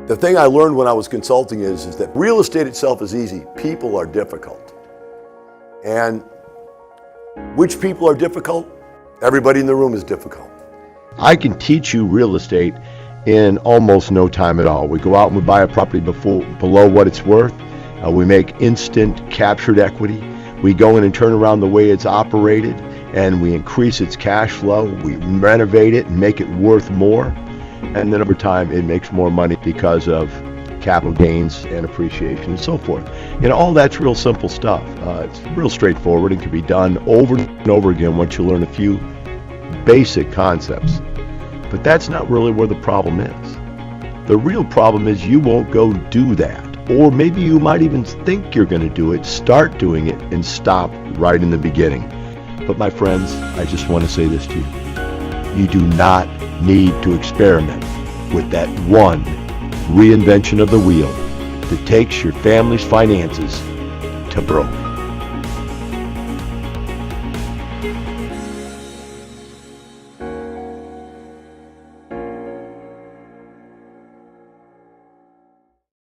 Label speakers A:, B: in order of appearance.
A: The thing I learned when I was consulting is that real estate itself is easy. People are difficult. And which people are difficult? Everybody in the room is difficult.
B: I can teach you real estate in almost no time at all. We go out and we buy a property below what it's worth. We make instant captured equity. We go in and turn around the way it's operated, and we increase its cash flow. We renovate it and make it worth more. And then over time, it makes more money because of capital gains and appreciation and so forth. You know, all that's real simple stuff. It's real straightforward and can be done over and over again once you learn a few basic concepts. But that's not really where the problem is. The real problem is you won't go do that. Or maybe you might even think you're going to do it, start doing it, and stop right in the beginning. But my friends, I just want to say this to you. You do not need to experiment with that one reinvention of the wheel that takes your family's finances to broke.